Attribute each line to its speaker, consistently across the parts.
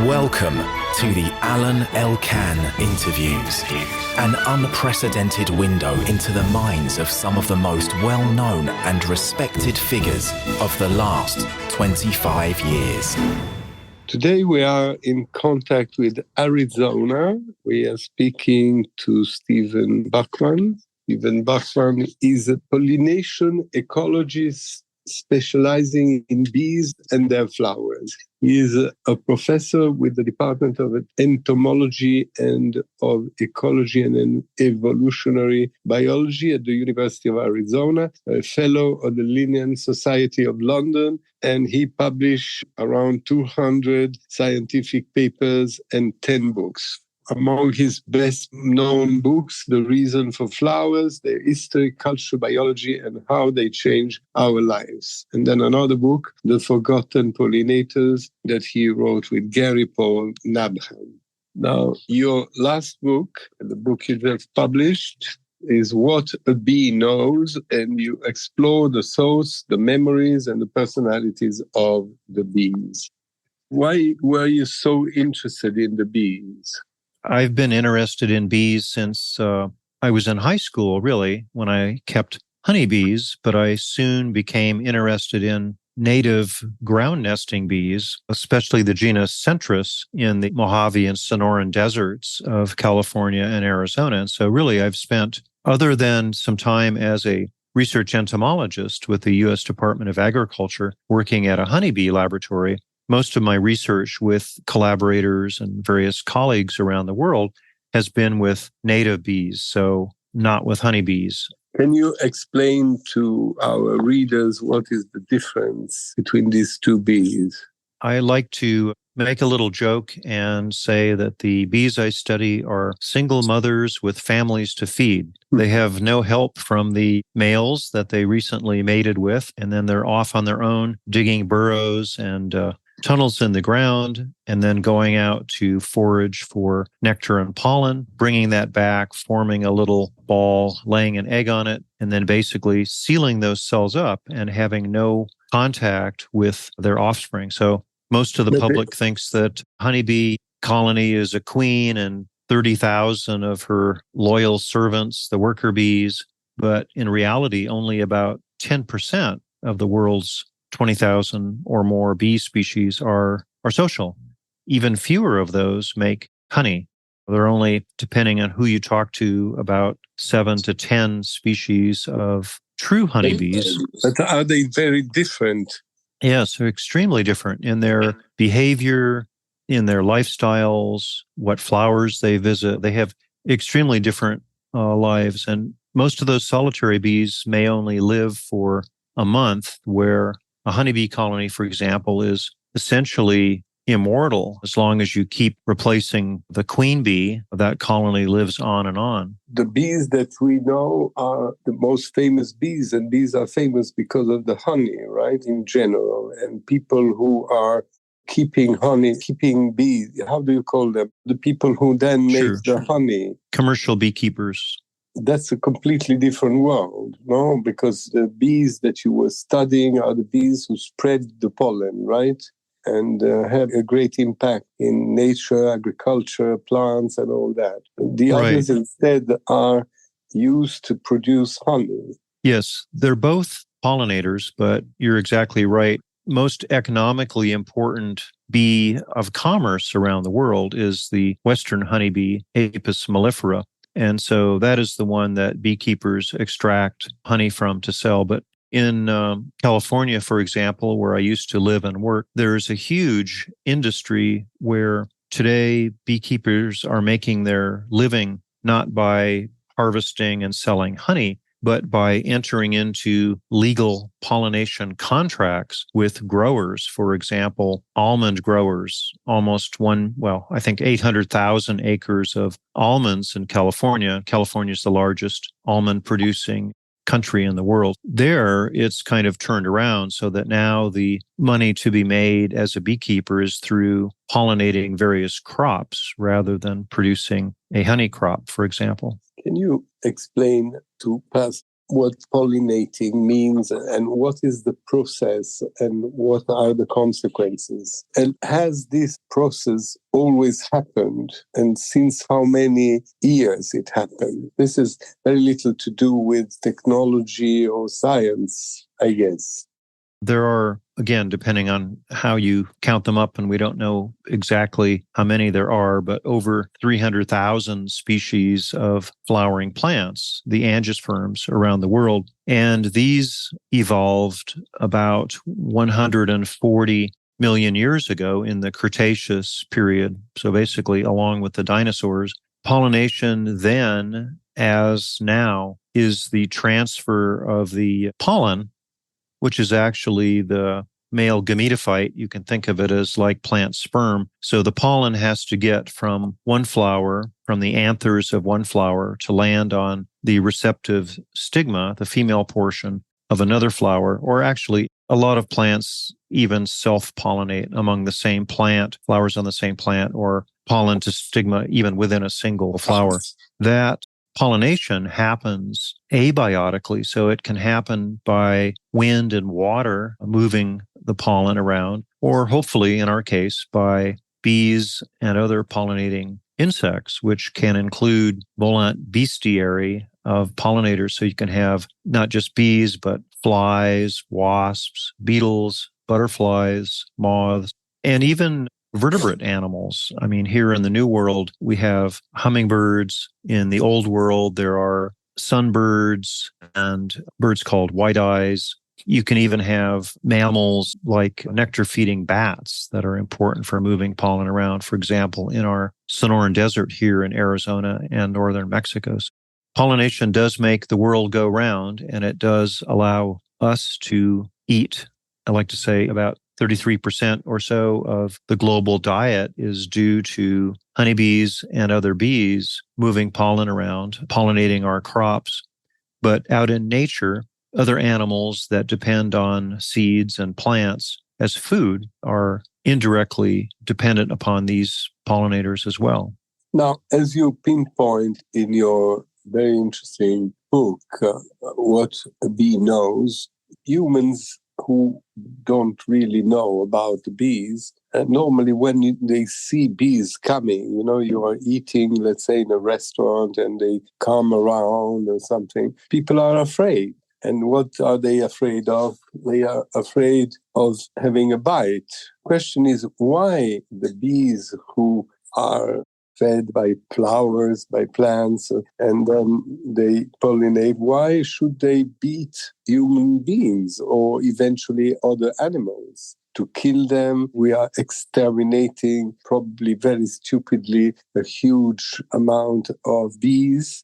Speaker 1: Welcome to the Alain Elkann interviews, an unprecedented window into the minds of some of the most well-known and respected figures of the last 25 years.
Speaker 2: Today we are in contact with Arizona. We are speaking to Stephen Buchmann. Stephen Buchmann is a pollination ecologist specializing in bees and their flowers. He is a professor with the Department of Entomology and of Ecology and Evolutionary Biology at the University of Arizona, a fellow of the Linnean Society of London, and he published around 200 scientific papers and 10 books. Among his best-known books, The Reason for Flowers, Their History, Culture, Biology, and How They Change Our Lives. And then another book, The Forgotten Pollinators, that he wrote with Gary Paul Nabhan. Now, your last book, the book you just published, is What a Bee Knows, and you explore the thoughts, the memories, and the personalities of the bees. Why were you so interested in the bees?
Speaker 3: I've been interested in bees since I was in high school, really, when I kept honeybees, but I soon became interested in native ground nesting bees, especially the genus Centris in the Mojave and Sonoran deserts of California and Arizona. And so really I've spent, other than some time as a research entomologist with the U.S. Department of Agriculture working at a honeybee laboratory, most of my research with collaborators and various colleagues around the world has been with native bees, so not with honeybees.
Speaker 2: Can you explain to our readers what is the difference between these two bees?
Speaker 3: I like to make a little joke and say that the bees I study are single mothers with families to feed. They have no help from the males that they recently mated with, and then they're off on their own digging burrows and tunnels in the ground, and then going out to forage for nectar and pollen, bringing that back, forming a little ball, laying an egg on it, and then basically sealing those cells up and having no contact with their offspring. So most of the public thinks that honeybee colony is a queen and 30,000 of her loyal servants, the worker bees, but in reality, only about 10% of the world's 20,000 or more bee species are social. Even fewer of those make honey. There are only, depending on who you talk to, about 7 to 10 species of true honeybees.
Speaker 2: But are they very different?
Speaker 3: Yes, they're extremely different in their behavior, in their lifestyles, what flowers they visit. They have extremely different lives. And most of those solitary bees may only live for a month, where a honeybee colony, for example, is essentially immortal. As long as you keep replacing the queen bee, that colony lives on and on.
Speaker 2: The bees that we know are the most famous bees, and bees are famous because of the honey, right, in general. And people who are keeping honey, keeping bees, how do you call them? The people who then make the honey.
Speaker 3: Commercial beekeepers.
Speaker 2: That's a completely different world, no? Because the bees that you were studying are the bees who spread the pollen, right? And have a great impact in nature, agriculture, plants, and all that. The others instead are used to produce honey.
Speaker 3: Yes, they're both pollinators, but you're exactly right. Most economically important bee of commerce around the world is the Western honeybee, Apis mellifera. And so that is the one that beekeepers extract honey from to sell. But in California, for example, where I used to live and work, there's a huge industry where today beekeepers are making their living not by harvesting and selling honey, but by entering into legal pollination contracts with growers. For example, almond growers, almost 800,000 acres of almonds in California. California is the largest almond producing country in the world. There, it's kind of turned around so that now the money to be made as a beekeeper is through pollinating various crops rather than producing a honey crop, for example.
Speaker 2: Can you explain to us what pollinating means and what is the process and what are the consequences. And has this process always happened? And since how many years it happened? This is very little to do with technology or science, I guess.
Speaker 3: There are, again, depending on how you count them up, and we don't know exactly how many there are, but over 300,000 species of flowering plants, the angiosperms around the world. And these evolved about 140 million years ago in the Cretaceous period. So basically, along with the dinosaurs, pollination then, as now, is the transfer of the pollen, which is actually the male gametophyte. You can think of it as like plant sperm. So the pollen has to get from one flower, from the anthers of one flower, to land on the receptive stigma, the female portion of another flower. Or actually, a lot of plants even self-pollinate among the same plant, flowers on the same plant, or pollen to stigma even within a single flower. That pollination happens abiotically, so it can happen by wind and water moving the pollen around, or hopefully, in our case, by bees and other pollinating insects, which can include volant bestiary of pollinators. So you can have not just bees, but flies, wasps, beetles, butterflies, moths, and even vertebrate animals. I mean, here in the New World, we have hummingbirds. In the Old World, there are sunbirds and birds called white-eyes. You can even have mammals like nectar-feeding bats that are important for moving pollen around, for example, in our Sonoran Desert here in Arizona and northern Mexico. Pollination does make the world go round, and it does allow us to eat. I like to say about 33% or so of the global diet is due to honeybees and other bees moving pollen around, pollinating our crops. But out in nature, other animals that depend on seeds and plants as food are indirectly dependent upon these pollinators as well.
Speaker 2: Now, as you pinpoint in your very interesting book, What a Bee Knows, humans who don't really know about the bees, normally when they see bees coming, you are eating, let's say, in a restaurant and they come around or something, people are afraid. And what are they afraid of? They are afraid of having a bite. Question is, why the bees who are fed by flowers, by plants, and then they pollinate, why should they beat human beings or eventually other animals? To kill them, we are exterminating, probably very stupidly, a huge amount of bees.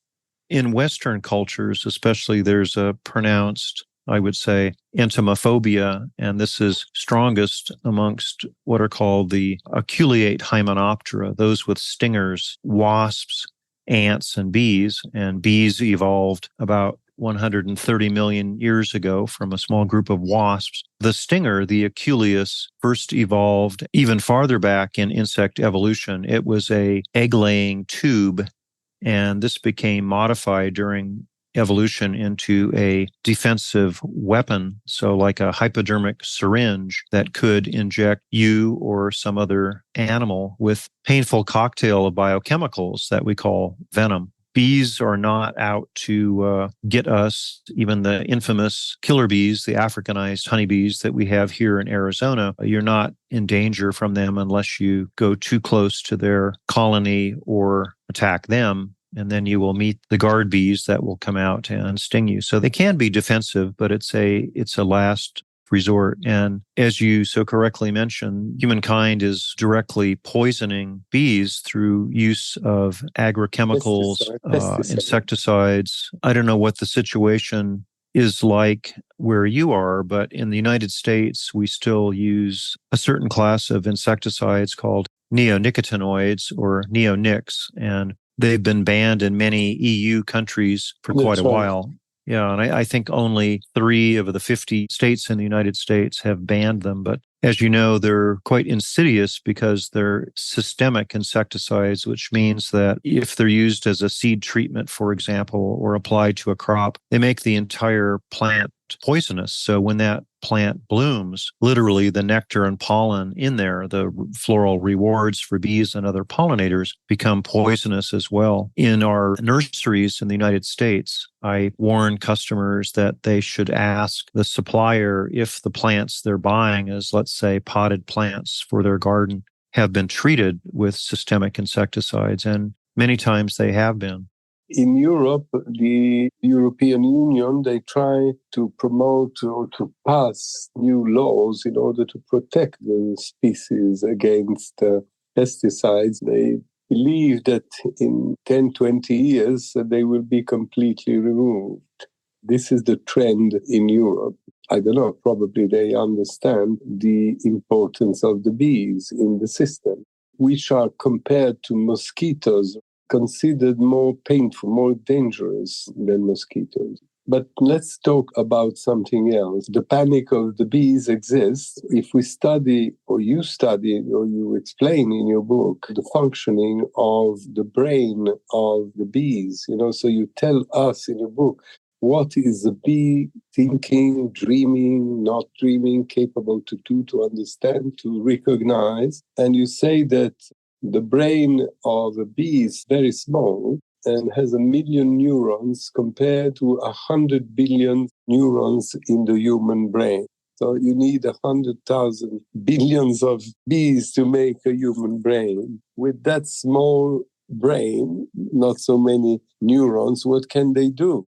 Speaker 3: In Western cultures, especially, there's a pronounced, I would say, Antimophobia, and this is strongest amongst what are called the aculeate Hymenoptera, those with stingers, wasps, ants, and bees. And bees evolved about 130 million years ago from a small group of wasps. The stinger, the aculeus, first evolved even farther back in insect evolution. It was an egg-laying tube, and this became modified during evolution into a defensive weapon, so like a hypodermic syringe that could inject you or some other animal with painful cocktail of biochemicals that we call venom. Bees are not out to get us. Even the infamous killer bees, the Africanized honeybees that we have here in Arizona, you're not in danger from them unless you go too close to their colony or attack them. And then you will meet the guard bees that will come out and sting you. So they can be defensive, but it's a last resort. And as you so correctly mentioned, humankind is directly poisoning bees through use of agrochemicals, insecticides. I don't know what the situation is like where you are, but in the United States, we still use a certain class of insecticides called neonicotinoids or neonics, and they've been banned in many EU countries for quite a while. Yeah, and I think only 3 of the 50 states in the United States have banned them. But as you know, they're quite insidious because they're systemic insecticides, which means that if they're used as a seed treatment, for example, or applied to a crop, they make the entire plant poisonous. So when that plant blooms, literally the nectar and pollen in there, the floral rewards for bees and other pollinators, become poisonous as well. In our nurseries in the United States, I warn customers that they should ask the supplier if the plants they're buying, as let's say potted plants for their garden, have been treated with systemic insecticides. And many times they have been.
Speaker 2: In Europe, the European Union, they try to promote or to pass new laws in order to protect the species against pesticides. They believe that in 10, 20 years, they will be completely removed. This is the trend in Europe. I don't know, probably they understand the importance of the bees in the system, which are compared to mosquitoes, considered more painful, more dangerous than mosquitoes. But let's talk about something else. The panic of the bees exists. If we study, or you study, or you explain in your book, the functioning of the brain of the bees, so you tell us in your book, what is a bee thinking, dreaming, not dreaming, capable to do, to understand, to recognize? And you say that the brain of a bee is very small and has 1 million neurons compared to 100 billion neurons in the human brain. So you need 100,000 billions of bees to make a human brain. With that small brain, not so many neurons, what can they do?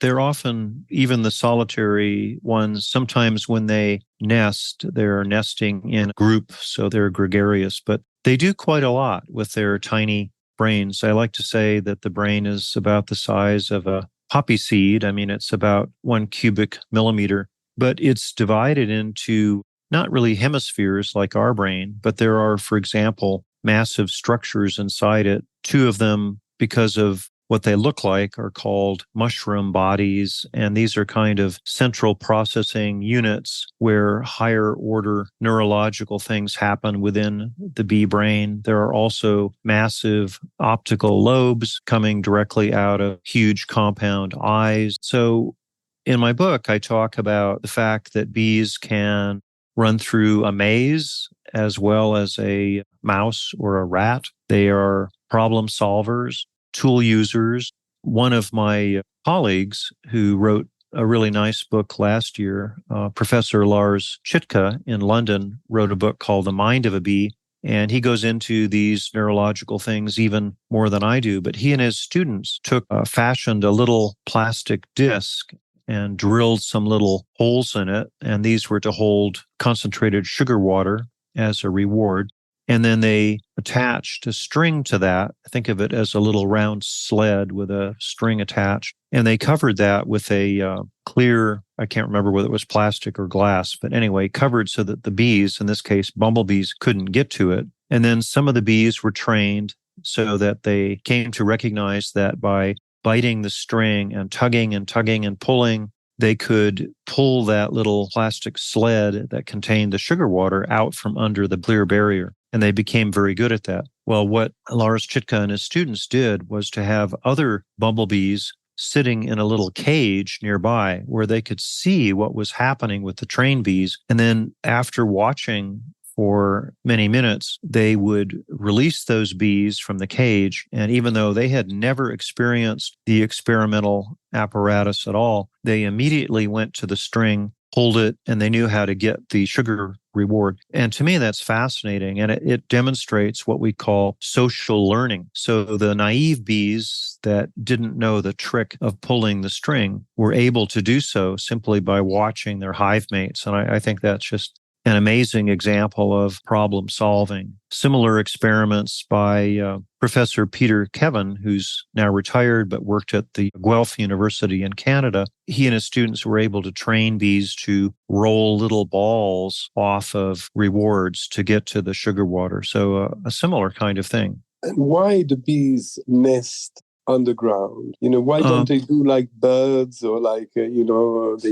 Speaker 3: They're often, even the solitary ones, sometimes when they nest, they're nesting in group, so they're gregarious, but they do quite a lot with their tiny brains. I like to say that the brain is about the size of a poppy seed. I mean, it's about 1 cubic millimeter, but it's divided into not really hemispheres like our brain, but there are, for example, massive structures inside it. 2 of them, because of what they look like, are called mushroom bodies. And these are kind of central processing units where higher order neurological things happen within the bee brain. There are also massive optical lobes coming directly out of huge compound eyes. So in my book, I talk about the fact that bees can run through a maze as well as a mouse or a rat. They are problem solvers, tool users. One of my colleagues who wrote a really nice book last year, Professor Lars Chitka in London, wrote a book called The Mind of a Bee. And he goes into these neurological things even more than I do. But he and his students fashioned a little plastic disc and drilled some little holes in it. And these were to hold concentrated sugar water as a reward. And then they attached a string to that. Think of it as a little round sled with a string attached. And they covered that with a clear, I can't remember whether it was plastic or glass, but anyway, covered so that the bees, in this case, bumblebees, couldn't get to it. And then some of the bees were trained so that they came to recognize that by biting the string and tugging and pulling, they could pull that little plastic sled that contained the sugar water out from under the clear barrier. And they became very good at that. Well, what Lars Chitka and his students did was to have other bumblebees sitting in a little cage nearby where they could see what was happening with the trained bees. And then after watching for many minutes, they would release those bees from the cage. And even though they had never experienced the experimental apparatus at all, they immediately went to the string, pulled it, and they knew how to get the sugar reward. And to me, that's fascinating. And it demonstrates what we call social learning. So the naive bees that didn't know the trick of pulling the string were able to do so simply by watching their hive mates. And I think that's just an amazing example of problem solving. Similar experiments by Professor Peter Kevin, who's now retired but worked at the Guelph University in Canada. He and his students were able to train bees to roll little balls off of rewards to get to the sugar water. So a similar kind of thing.
Speaker 2: And why the bees nest underground? Why don't they do like birds or like, they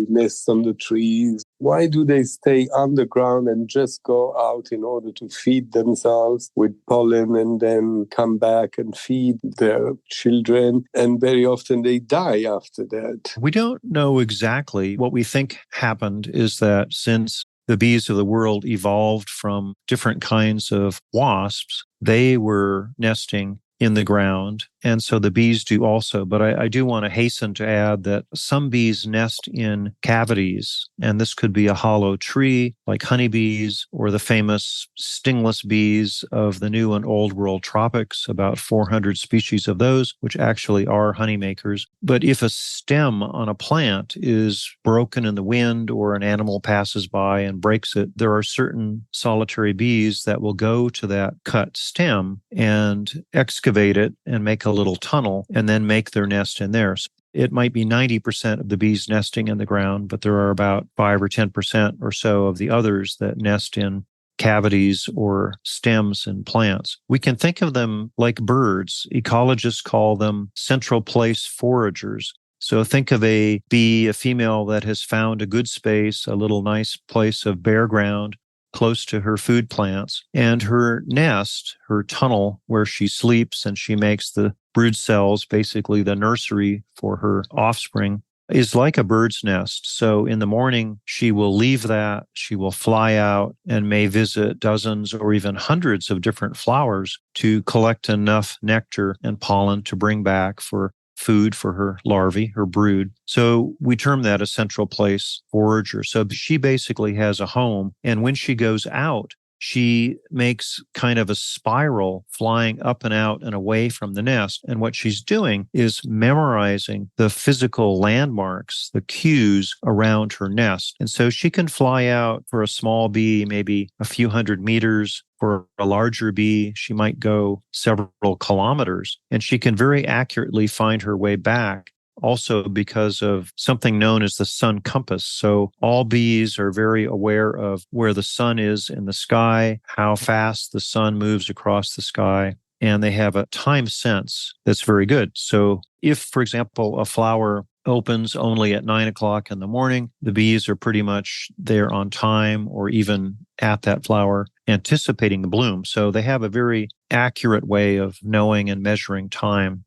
Speaker 2: nest on the trees? Why do they stay underground and just go out in order to feed themselves with pollen and then come back and feed their children? And very often they die after that.
Speaker 3: We don't know exactly. What we think happened is that since the bees of the world evolved from different kinds of wasps, they were nesting in the ground. And so the bees do also. But I do want to hasten to add that some bees nest in cavities, and this could be a hollow tree like honeybees or the famous stingless bees of the New and Old World tropics, about 400 species of those, which actually are honeymakers. But if a stem on a plant is broken in the wind or an animal passes by and breaks it, there are certain solitary bees that will go to that cut stem and excavate it and make a little tunnel and then make their nest in there. So it might be 90% of the bees nesting in the ground, but there are about 5 or 10% or so of the others that nest in cavities or stems in plants. We can think of them like birds. Ecologists call them central place foragers. So think of a bee, a female that has found a good space, a little nice place of bare ground close to her food plants, and her nest, her tunnel where she sleeps and she makes the brood cells, basically the nursery for her offspring, is like a bird's nest. So in the morning, she will leave that, she will fly out and may visit dozens or even hundreds of different flowers to collect enough nectar and pollen to bring back for food for her larvae, her brood. So we term that a central place forager. So she basically has a home. And when she goes out, she makes kind of a spiral flying up and out and away from the nest. And what she's doing is memorizing the physical landmarks, the cues around her nest. And so she can fly out for a small bee, maybe a few hundred meters. For a larger bee, she might go several kilometers, and she can very accurately find her way back. Also because of something known as the sun compass. So all bees are very aware of where the sun is in the sky, how fast the sun moves across the sky, and they have a time sense that's very good. So if, for example, a flower opens only at 9 o'clock in the morning, the bees are pretty much there on time or even at that flower anticipating the bloom. So they have a very accurate way of knowing and measuring time.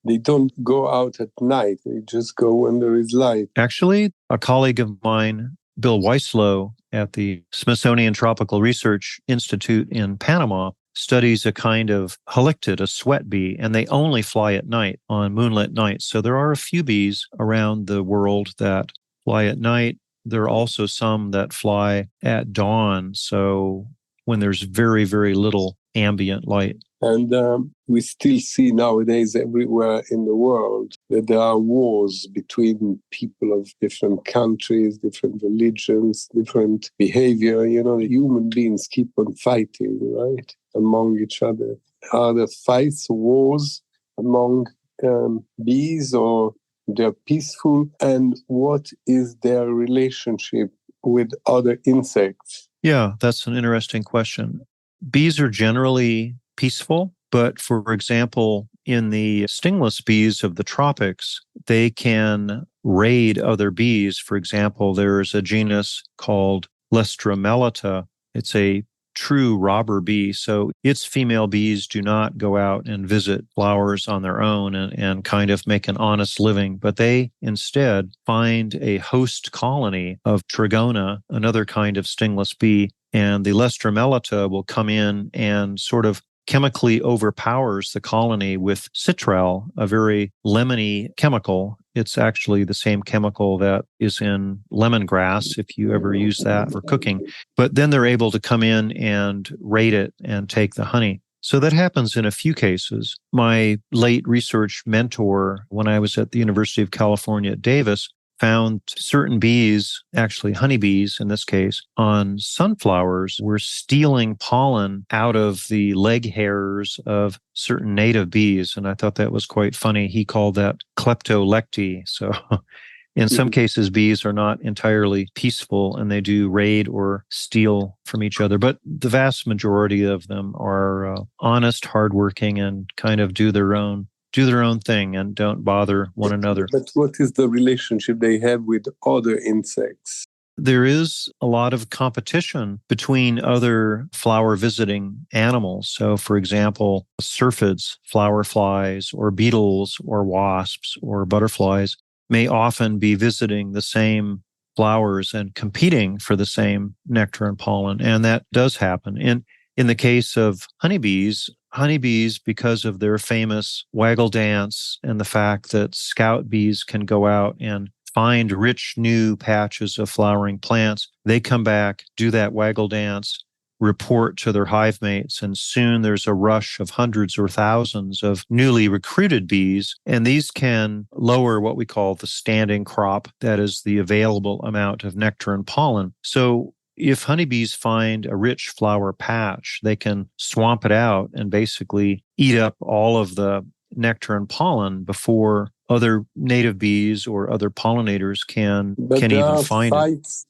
Speaker 2: They don't go out at night. They just go when there is light.
Speaker 3: Actually, a colleague of mine, Bill Weislow at the Smithsonian Tropical Research Institute in Panama, studies a kind of halictid, a sweat bee, and they only fly at night on moonlit nights. So there are a few bees around the world that fly at night. There are also some that fly at dawn. So when there's very, very little ambient light.
Speaker 2: And we still see nowadays everywhere in the world that there are wars between people of different countries, different religions, different behavior. The human beings keep on fighting, right, among each other. Are there fights, wars among bees, or they're peaceful? And what is their relationship with other insects?
Speaker 3: Yeah, that's an interesting question. Bees are generally peaceful, but for example, in the stingless bees of the tropics, they can raid other bees. For example, there's a genus called Lestramelata. It's a true robber bee. So its female bees do not go out and visit flowers on their own and kind of make an honest living, but they instead find a host colony of Trigona, another kind of stingless bee, and the Lestramelata will come in and sort of chemically overpowers the colony with citral, a very lemony chemical. It's actually the same chemical that is in lemongrass, if you ever use that for cooking. But then they're able to come in and raid it and take the honey. So that happens in a few cases. My late research mentor, when I was at the University of California at Davis, found certain bees, actually honeybees in this case, on sunflowers were stealing pollen out of the leg hairs of certain native bees. And I thought that was quite funny. He called that kleptolecty. So in some cases, bees are not entirely peaceful and they do raid or steal from each other. But the vast majority of them are honest, hardworking, and kind of do their own do their own thing and don't bother one another.
Speaker 2: But what is the relationship they have with other insects?
Speaker 3: There is a lot of competition between other flower visiting animals. So, for example, syrphids, flower flies, or beetles, or wasps, or butterflies may often be visiting the same flowers and competing for the same nectar and pollen. And that does happen. And in the case of honeybees, because of their famous waggle dance and the fact that scout bees can go out and find rich new patches of flowering plants, they come back, do that waggle dance, report to their hive mates, and soon there's a rush of hundreds or thousands of newly recruited bees. And these can lower what we call the standing crop, that is the available amount of nectar and pollen. So if honeybees find a rich flower patch, they can swamp it out and basically eat up all of the nectar and pollen before other native bees or other pollinators can even find it.
Speaker 2: But there are fights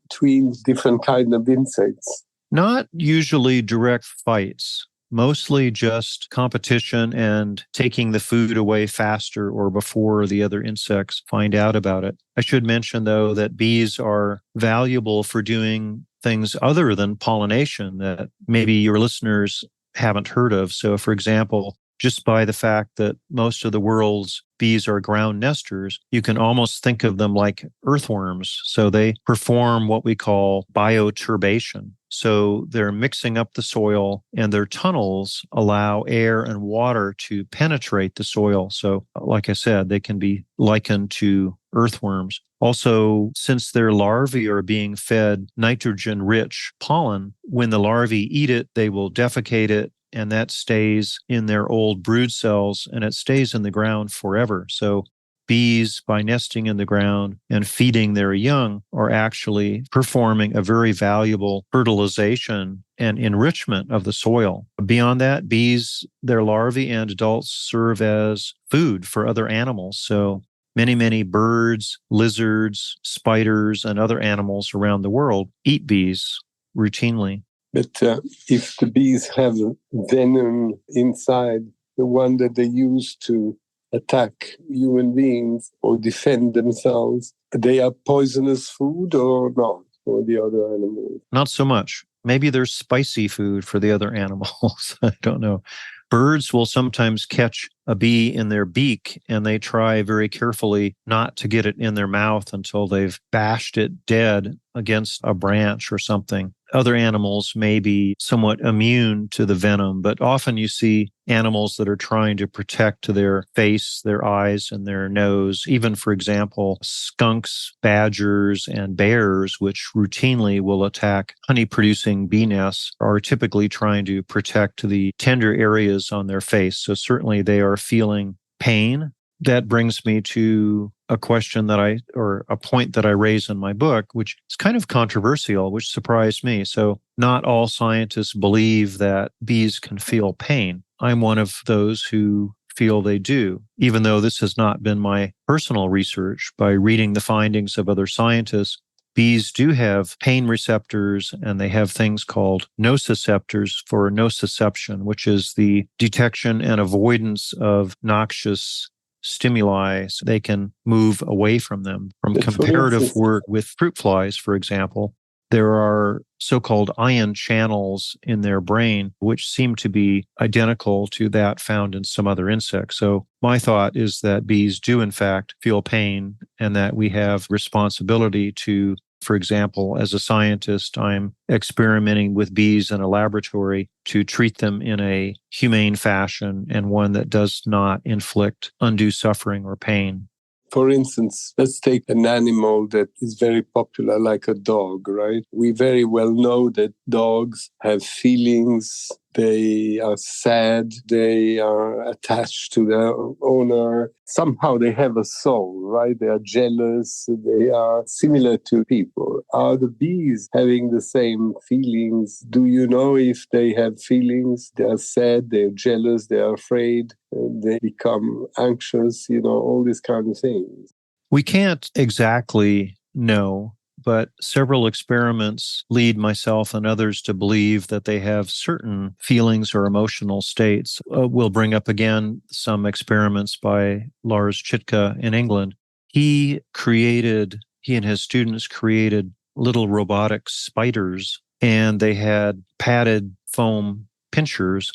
Speaker 2: between different kinds of insects.
Speaker 3: Not usually direct fights, mostly just competition and taking the food away faster or before the other insects find out about it. I should mention, though, that bees are valuable for doing things other than pollination that maybe your listeners haven't heard of. So, for example, just by the fact that most of the world's bees are ground nesters, you can almost think of them like earthworms. So they perform what we call bioturbation. So they're mixing up the soil, and their tunnels allow air and water to penetrate the soil. So, like I said, they can be likened to earthworms. Also, since their larvae are being fed nitrogen-rich pollen, when the larvae eat it, they will defecate it, and that stays in their old brood cells, and it stays in the ground forever. So bees, by nesting in the ground and feeding their young, are actually performing a very valuable fertilization and enrichment of the soil. Beyond that, bees, their larvae and adults serve as food for other animals. So many birds, lizards, spiders, and other animals around the world eat bees routinely.
Speaker 2: But if the bees have venom inside, the one that they use to attack human beings or defend themselves, they are poisonous food or not for the other animals?
Speaker 3: Not so much. Maybe there's spicy food for the other animals. I don't know. Birds will sometimes catch a bee in their beak, and they try very carefully not to get it in their mouth until they've bashed it dead against a branch or something. Other animals may be somewhat immune to the venom, but often you see animals that are trying to protect their face, their eyes, and their nose. Even, for example, skunks, badgers, and bears, which routinely will attack honey-producing bee nests, are typically trying to protect the tender areas on their face. So certainly they are feeling pain. That brings me to a question or a point that I raise in my book, which is kind of controversial, which surprised me. So not all scientists believe that bees can feel pain. I'm one of those who feel they do, even though this has not been my personal research. By reading the findings of other scientists, bees do have pain receptors, and they have things called nociceptors for nociception, which is the detection and avoidance of noxious stimuli. So they can move away from them. From comparative work with fruit flies, for example, there are so-called ion channels in their brain, which seem to be identical to that found in some other insects. So my thought is that bees do, in fact, feel pain, and that we have responsibility to, for example, as a scientist, I'm experimenting with bees in a laboratory to treat them in a humane fashion and one that does not inflict undue suffering or pain.
Speaker 2: For instance, let's take an animal that is very popular, like a dog, right? We very well know that dogs have feelings. They are sad. They are attached to their owner. Somehow they have a soul, right? They are jealous. They are similar to people. Are the bees having the same feelings? Do you know if they have feelings? They are sad, they're jealous, they are afraid, they become anxious, all these kind of things.
Speaker 3: We can't exactly know, but several experiments lead myself and others to believe that they have certain feelings or emotional states. We'll bring up again some experiments by Lars Chitka in England. He and his students created little robotic spiders, and they had padded foam pinchers,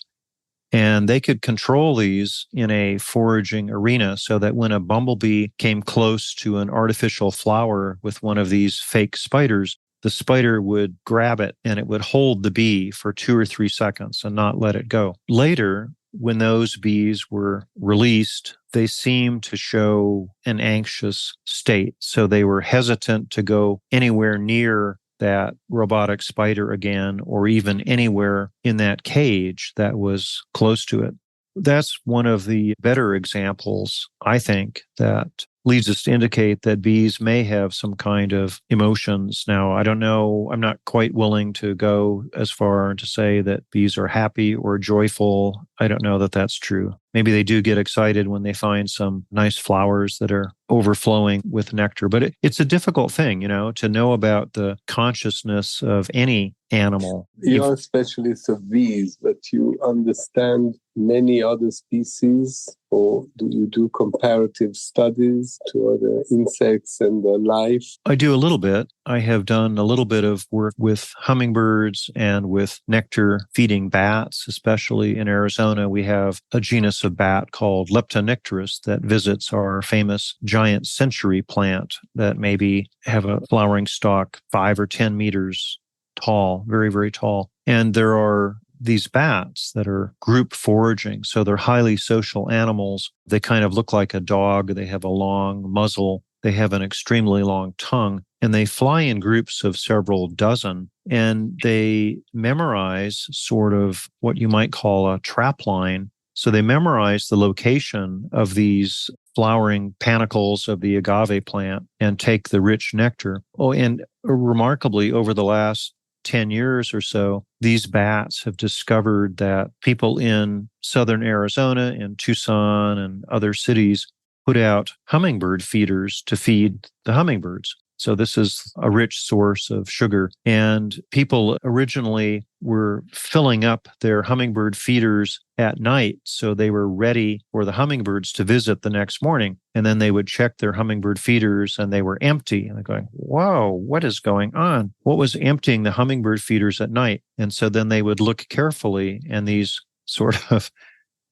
Speaker 3: and they could control these in a foraging arena so that when a bumblebee came close to an artificial flower with one of these fake spiders, the spider would grab it and it would hold the bee for 2 or 3 seconds and not let it go. Later, when those bees were released, they seemed to show an anxious state. So they were hesitant to go anywhere near that robotic spider again, or even anywhere in that cage that was close to it. That's one of the better examples, I think, that leads us to indicate that bees may have some kind of emotions. Now, I don't know, I'm not quite willing to go as far to say that bees are happy or joyful. I don't know that that's true. Maybe they do get excited when they find some nice flowers that are overflowing with nectar. But it's a difficult thing, to know about the consciousness of any animal.
Speaker 2: You're a specialist of bees, but you understand many other species, or do you do comparative studies to other insects and their life?
Speaker 3: I do a little bit. I have done a little bit of work with hummingbirds and with nectar-feeding bats, especially in Arizona. We have a genus of bat called Leptonectarus that visits our famous giant century plant that maybe have a flowering stalk 5 or 10 meters tall, very, very tall. And there are these bats that are group foraging. So they're highly social animals. They kind of look like a dog. They have a long muzzle. They have an extremely long tongue, and they fly in groups of several dozen, and they memorize sort of what you might call a trap line. So they memorize the location of these flowering panicles of the agave plant and take the rich nectar. Oh, and remarkably, over the last 10 years or so, these bats have discovered that people in southern Arizona, in Tucson and other cities, put out hummingbird feeders to feed the hummingbirds. So this is a rich source of sugar. And people originally were filling up their hummingbird feeders at night, so they were ready for the hummingbirds to visit the next morning. And then they would check their hummingbird feeders and they were empty. And they're going, whoa, what is going on? What was emptying the hummingbird feeders at night? And so then they would look carefully, and these sort of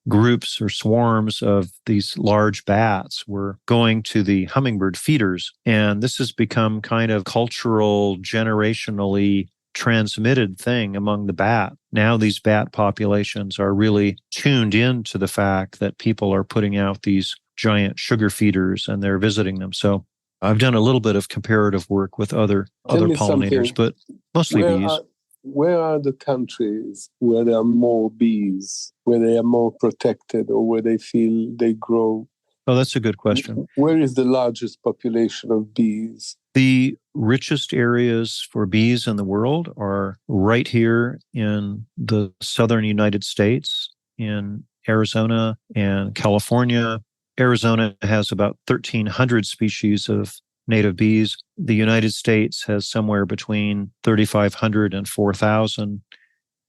Speaker 3: groups or swarms of these large bats were going to the hummingbird feeders. And this has become kind of cultural, generationally transmitted thing among the bat. Now these bat populations are really tuned in to the fact that people are putting out these giant sugar feeders and they're visiting them. So I've done a little bit of comparative work with other pollinators, but mostly bees.
Speaker 2: Where are the countries where there are more bees, where they are more protected, or where they feel they grow?
Speaker 3: Oh, that's a good question.
Speaker 2: Where is the largest population of bees?
Speaker 3: The richest areas for bees in the world are right here in the southern United States, in Arizona and California. Arizona has about 1,300 species of native bees. The United States has somewhere between 3,500 and 4,000.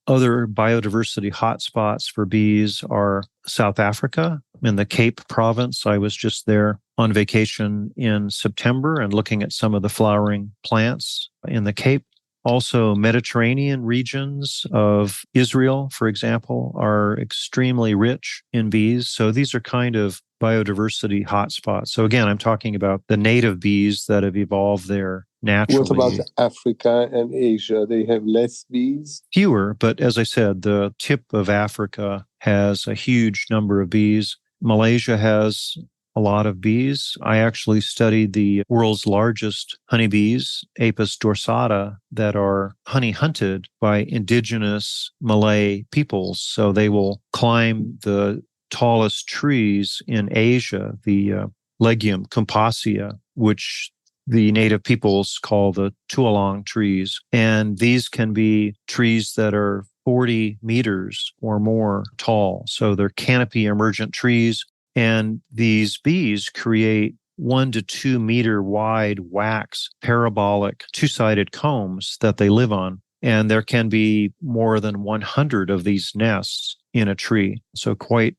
Speaker 3: Other biodiversity hotspots for bees are South Africa, in the Cape province. I was just there on vacation in September and looking at some of the flowering plants in the Cape. Also, Mediterranean regions of Israel, for example, are extremely rich in bees. So these are kind of biodiversity hotspots. So again, I'm talking about the native bees that have evolved there naturally.
Speaker 2: What about Africa and Asia? They have less bees?
Speaker 3: Fewer, but as I said, the tip of Africa has a huge number of bees. Malaysia has a lot of bees. I actually studied the world's largest honeybees, Apis dorsata, that are honey hunted by indigenous Malay peoples. So they will climb the tallest trees in Asia, the legume Cumpacia, which the native peoples call the tuolong trees. And these can be trees that are 40 meters or more tall. So they're canopy emergent trees. And these bees create 1 to 2 meter wide wax parabolic two-sided combs that they live on. And there can be more than 100 of these nests in a tree. So quite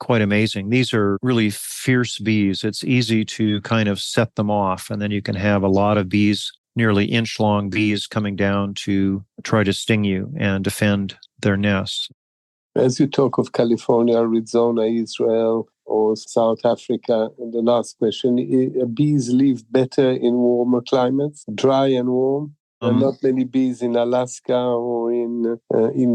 Speaker 3: amazing. These are really fierce bees. It's easy to kind of set them off, and then you can have a lot of bees, nearly inch-long bees, coming down to try to sting you and defend their nests.
Speaker 2: As you talk of California, Arizona, Israel, or South Africa, and the last question, bees live better in warmer climates, dry and warm? There are not many bees in Alaska or in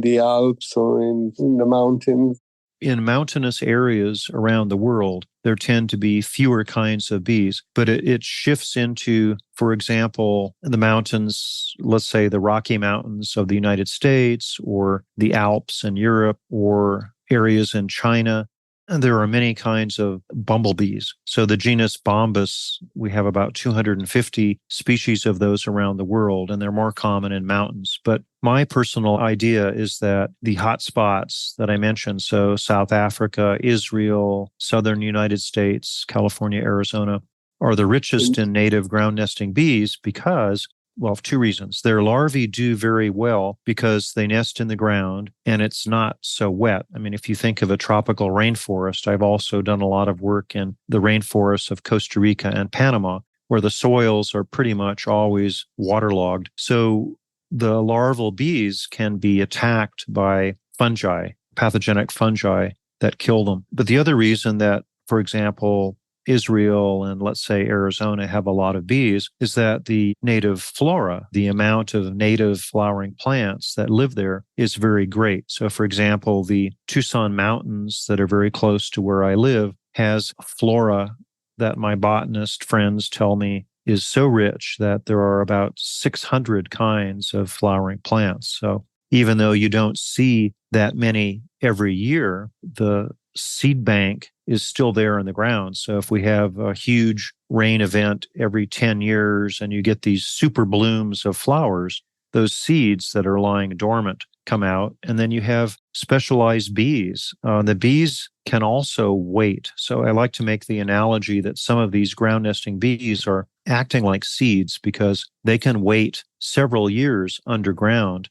Speaker 2: the Alps or in the mountains.
Speaker 3: In mountainous areas around the world, there tend to be fewer kinds of bees, but it shifts into, for example, the mountains, let's say the Rocky Mountains of the United States or the Alps in Europe or areas in China. And there are many kinds of bumblebees. So the genus Bombus, we have about 250 species of those around the world, and they're more common in mountains. But my personal idea is that the hot spots that I mentioned, so South Africa, Israel, southern United States, California, Arizona, are the richest in native ground nesting bees because, well, 2 reasons. Their larvae do very well because they nest in the ground and it's not so wet. I mean, if you think of a tropical rainforest, I've also done a lot of work in the rainforests of Costa Rica and Panama, where the soils are pretty much always waterlogged. So the larval bees can be attacked by fungi, pathogenic fungi that kill them. But the other reason that, for example, Israel and let's say Arizona have a lot of bees is that the native flora, the amount of native flowering plants that live there is very great. So for example, the Tucson Mountains that are very close to where I live has flora that my botanist friends tell me is so rich that there are about 600 kinds of flowering plants. So even though you don't see that many every year, the seed bank is still there in the ground. So if we have a huge rain event every 10 years and you get these super blooms of flowers, those seeds that are lying dormant come out, and then you have specialized bees. The bees can also wait. So I like to make the analogy that some of these ground nesting bees are acting like seeds because they can wait several years underground,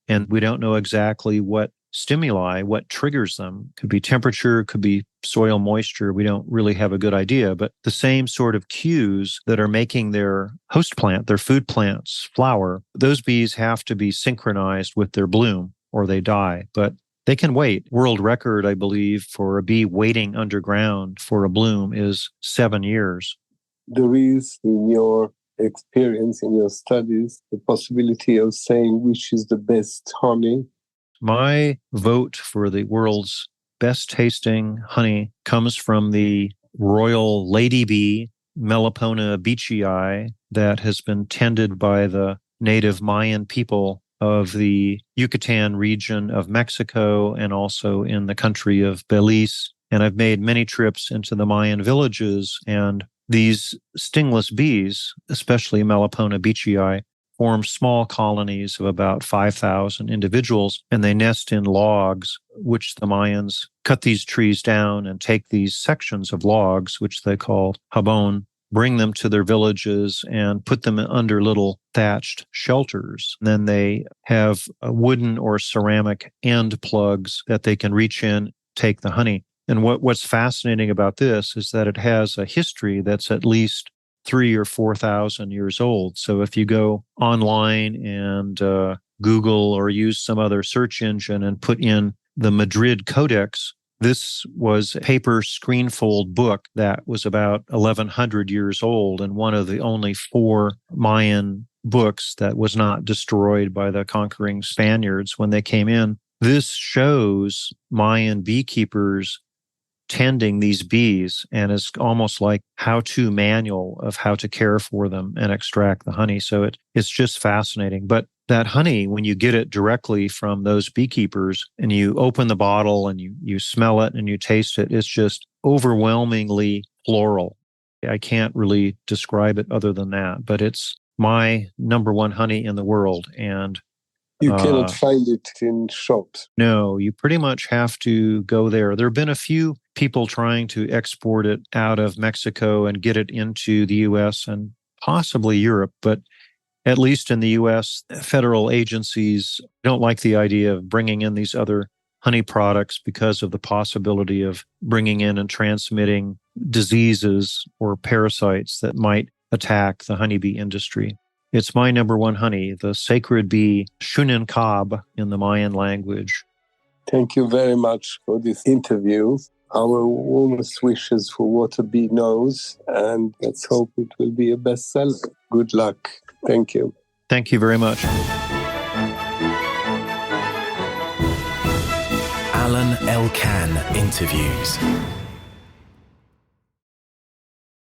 Speaker 3: and we don't know exactly what stimuli, what triggers them. Could be temperature, could be soil moisture. We don't really have a good idea, but the same sort of cues that are making their host plant, their food plants, flower, those bees have to be synchronized with their bloom or they die. But they can wait. World record, I believe, for a bee waiting underground for a bloom is 7 years.
Speaker 2: There is, in your experience, in your studies, the possibility of saying which is the best honey.
Speaker 3: My vote for the world's best tasting honey comes from the royal lady bee, Melipona beechii, that has been tended by the native Mayan people of the Yucatan region of Mexico and also in the country of Belize. And I've made many trips into the Mayan villages, and these stingless bees, especially Melipona beechii, form small colonies of about 5,000 individuals, and they nest in logs, which the Mayans cut these trees down and take these sections of logs, which they call jabón, bring them to their villages and put them under little thatched shelters. And then they have wooden or ceramic end plugs that they can reach in, take the honey. And what's fascinating about this is that it has a history that's at least 3,000 or 4,000 years old. So if you go online and Google or use some other search engine and put in the Madrid Codex, this was a paper screenfold book that was about 1,100 years old and one of the only 4 Mayan books that was not destroyed by the conquering Spaniards when they came in. This shows Mayan beekeepers tending these bees, and it's almost like how-to manual of how to care for them and extract the honey. So it's just fascinating. But that honey, when you get it directly from those beekeepers and you open the bottle and you smell it and you taste it, it's just overwhelmingly floral. I can't really describe it other than that, but it's my number 1 honey in the world. And
Speaker 2: You cannot find it in shops.
Speaker 3: No, you pretty much have to go there. There have been a few people trying to export it out of Mexico and get it into the U.S. and possibly Europe, but at least in the U.S., federal agencies don't like the idea of bringing in these other honey products because of the possibility of bringing in and transmitting diseases or parasites that might attack the honeybee industry. It's my number one honey, the sacred bee, Shunenkab in the Mayan language.
Speaker 2: Thank you very much for this interview. Our warmest wishes for what a bee knows, and let's hope it will be a bestseller. Good luck. Thank you.
Speaker 3: Thank you very much.
Speaker 1: Alain Elkann interviews.